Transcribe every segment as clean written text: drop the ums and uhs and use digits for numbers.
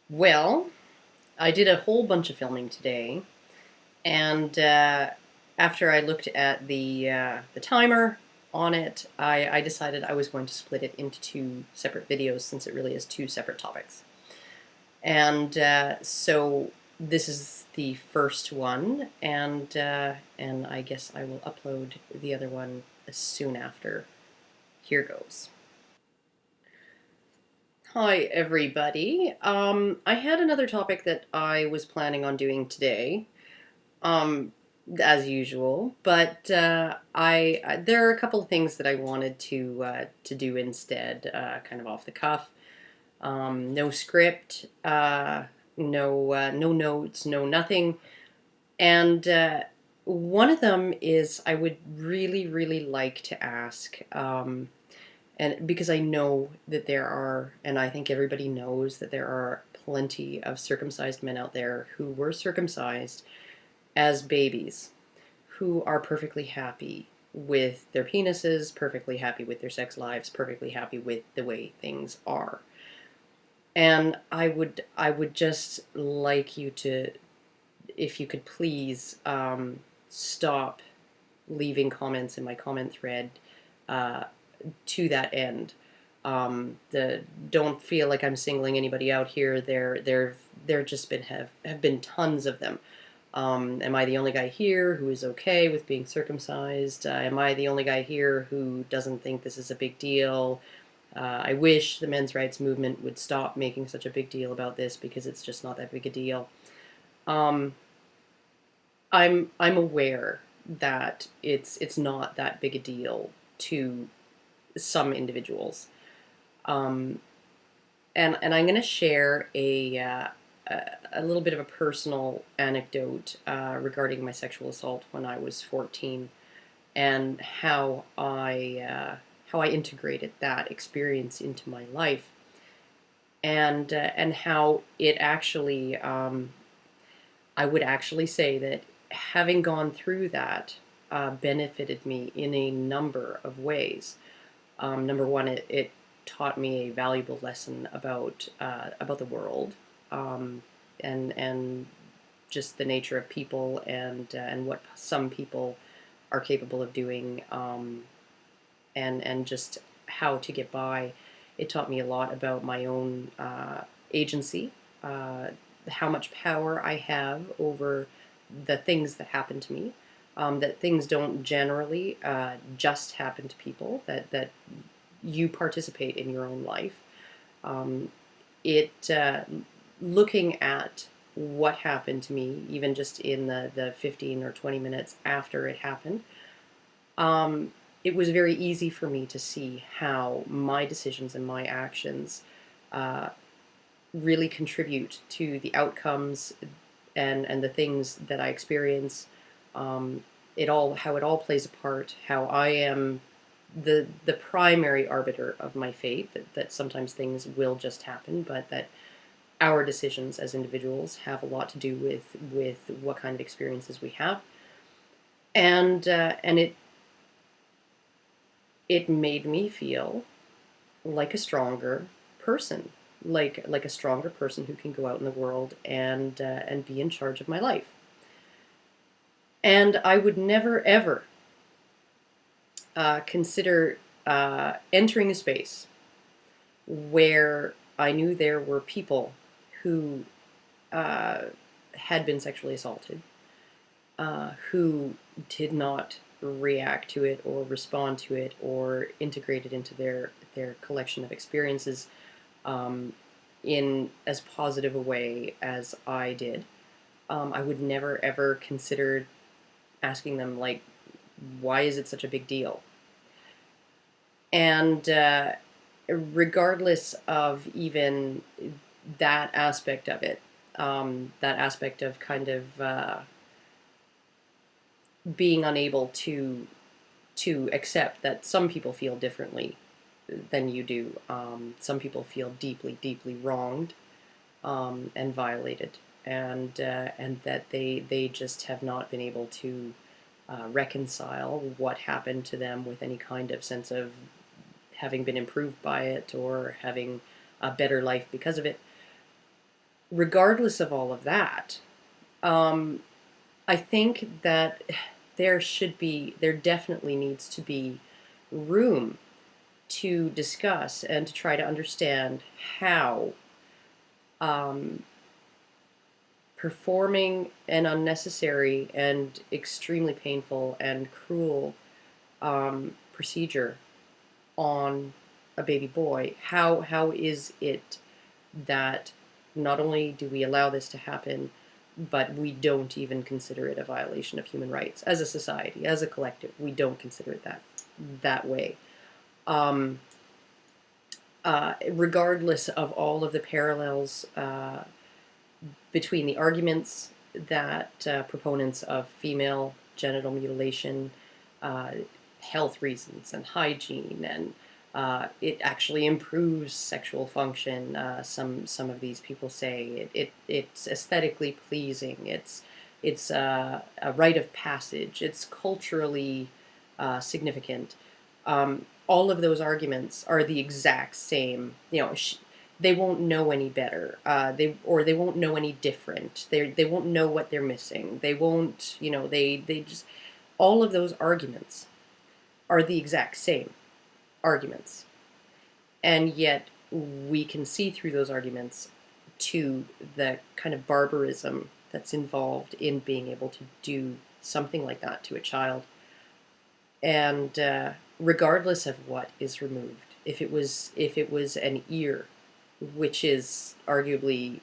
Well, I did a whole bunch of filming today, and after I looked at the timer on it, I decided I was going to split it into two separate videos since it really is two separate topics. And so this is the first one, and I guess I will upload the other one soon after. Here goes. Hi, everybody. I had another topic that I was planning on doing today, um, as usual, but there are a couple of things that I wanted to do instead, kind of off the cuff. No script, no notes, no nothing, and one of them is I would really like to ask. And because I know that there are, and I think everybody knows that there are plenty of circumcised men out there who were circumcised as babies, who are perfectly happy with their penises, perfectly happy with their sex lives, perfectly happy with the way things are. And I would just like you to, if you could please, stop leaving comments in my comment thread uh, to that end. The Don't feel like I'm singling anybody out here. There just have been tons of them. Am I the only guy here who is okay with being circumcised? Am I the only guy here who doesn't think this is a big deal? I wish the men's rights movement would stop making such a big deal about this because it's just not that big a deal. Um, I'm aware that it's not that big a deal to some individuals. Um, and I'm going to share a little bit of a personal anecdote regarding my sexual assault when I was 14 and how I integrated that experience into my life and how it actually I would actually say that having gone through that benefited me in a number of ways. Number one, it taught me a valuable lesson about the world, and just the nature of people and what some people are capable of doing, and just how to get by. It taught me a lot about my own agency, how much power I have over the things that happen to me. That things don't generally just happen to people. That you participate in your own life. Um, it Looking at what happened to me, even just in the 15 or 20 minutes after it happened, it was very easy for me to see how my decisions and my actions uh, really contribute to the outcomes and the things that I experience. How it all plays a part, how I am the primary arbiter of my fate, that sometimes things will just happen, but that our decisions as individuals have a lot to do with what kind of experiences we have. And it made me feel like a stronger person, like a stronger person who can go out in the world and be in charge of my life. And I would never ever consider entering a space where I knew there were people who uh, had been sexually assaulted, who did not react to it or respond to it or integrate it into their collection of experiences in as positive a way as I did. I would never ever consider asking them, like, why is it such a big deal? And regardless of even that aspect of it, that aspect of kind of being unable to accept that some people feel differently than you do. Some people feel deeply wronged and violated, and that they just have not been able to reconcile what happened to them with any kind of sense of having been improved by it or having a better life because of it. regardless of all of that, um, I think that there definitely needs to be room to discuss and to try to understand how um, performing an unnecessary and extremely painful and cruel procedure on a baby boy, how is it that not only do we allow this to happen, but we don't even consider it a violation of human rights as a society, as a collective? We don't consider it that way. Um, Regardless of all of the parallels between the arguments that proponents of female genital mutilation, uh, health reasons and hygiene, and it actually improves sexual function. Some of these people say it's aesthetically pleasing. It's a rite of passage. It's culturally significant. All of those arguments are the exact same. They won't know any better. They won't know any different. They won't know what they're missing. They won't. They just, all of those arguments are the exact same arguments, and yet we can see through those arguments to the kind of barbarism that's involved in being able to do something like that to a child. And regardless of what is removed, if it was an ear, which is arguably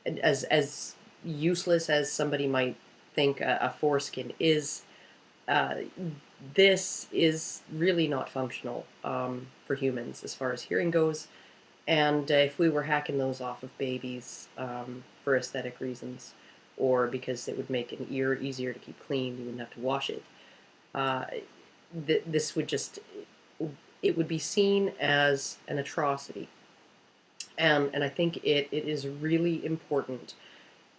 as useless as somebody might think a foreskin is, uh, this is really not functional for humans as far as hearing goes. And if we were hacking those off of babies for aesthetic reasons, or because it would make an ear easier to keep clean, you wouldn't have to wash it. This would just, it would be seen as an atrocity. And I think it is really important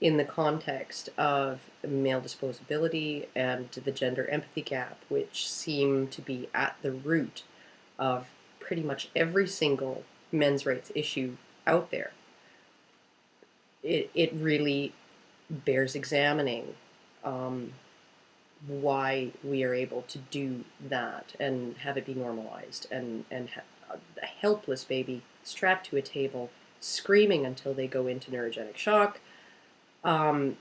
in the context of male disposability and the gender empathy gap, which seem to be at the root of pretty much every single men's rights issue out there. It really bears examining why we are able to do that and have it be normalized, and a helpless baby strapped to a table screaming until they go into neurogenic shock, a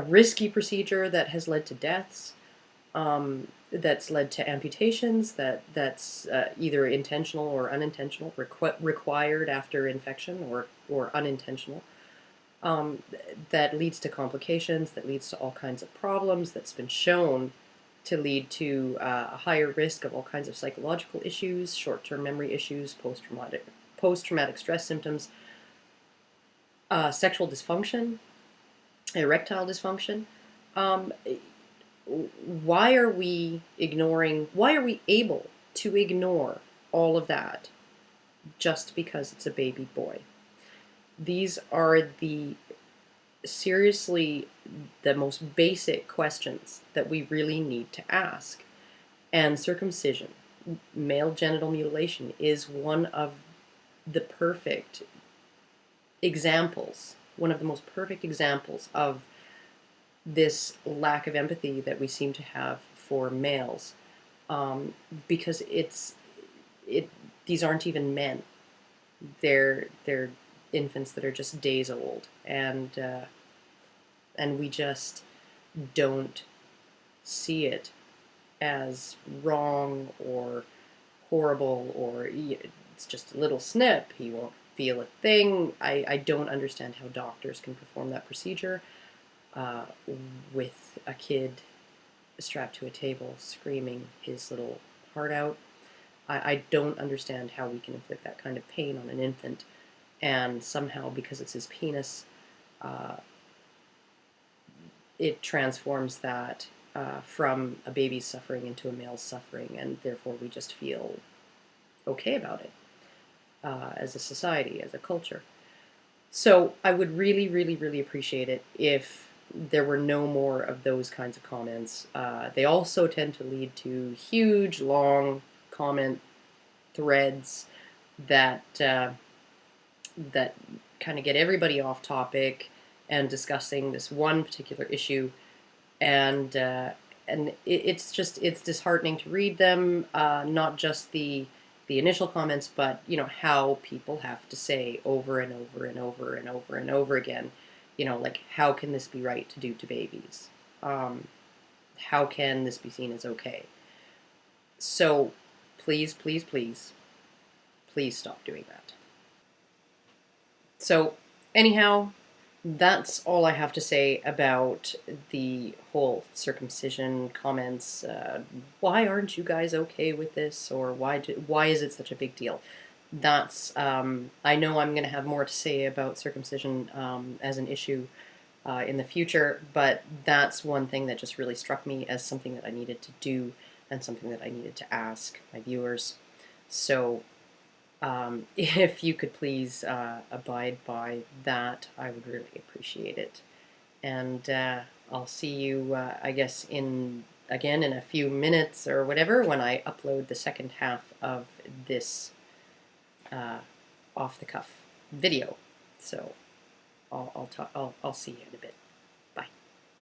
risky procedure that has led to deaths, that's led to amputations, that's either intentional or unintentional, required after infection, or unintentional, that leads to complications, that leads to all kinds of problems, that's been shown to lead to a higher risk of all kinds of psychological issues, short-term memory issues, post-traumatic stress symptoms, sexual dysfunction, erectile dysfunction. Why are we able to ignore all of that just because it's a baby boy? These are seriously the most basic questions that we really need to ask. And circumcision, male genital mutilation, is one of the perfect examples, one of the most perfect examples of this lack of empathy that we seem to have for males, because these aren't even men. They're infants that are just days old, and we just don't see it as wrong or horrible, or it's just a little snip, he won't feel a thing. I don't understand how doctors can perform that procedure with a kid strapped to a table screaming his little heart out. I don't understand how we can inflict that kind of pain on an infant, and somehow, because it's his penis, it transforms that from a baby's suffering into a male's suffering, and therefore we just feel okay about it as a society, as a culture. So I would really, really, really appreciate it if there were no more of those kinds of comments. They also tend to lead to huge, long comment threads that kind of get everybody off topic and discussing this one particular issue, and it's disheartening to read them, not just the initial comments, but how people have to say over and over and over and over and over again, like, how can this be right to do to babies? How can this be seen as okay? So please, please, please, please stop doing that. So anyhow, that's all I have to say about the whole circumcision comments. Why aren't you guys okay with this, or why is it such a big deal? That's I know I'm going to have more to say about circumcision as an issue in the future, but that's one thing that just really struck me as something that I needed to do and something that I needed to ask my viewers. So if you could please abide by that, I would really appreciate it. And I'll see you, I guess, again in a few minutes or whatever, when I upload the second half of this off-the-cuff video. So I'll see you in a bit.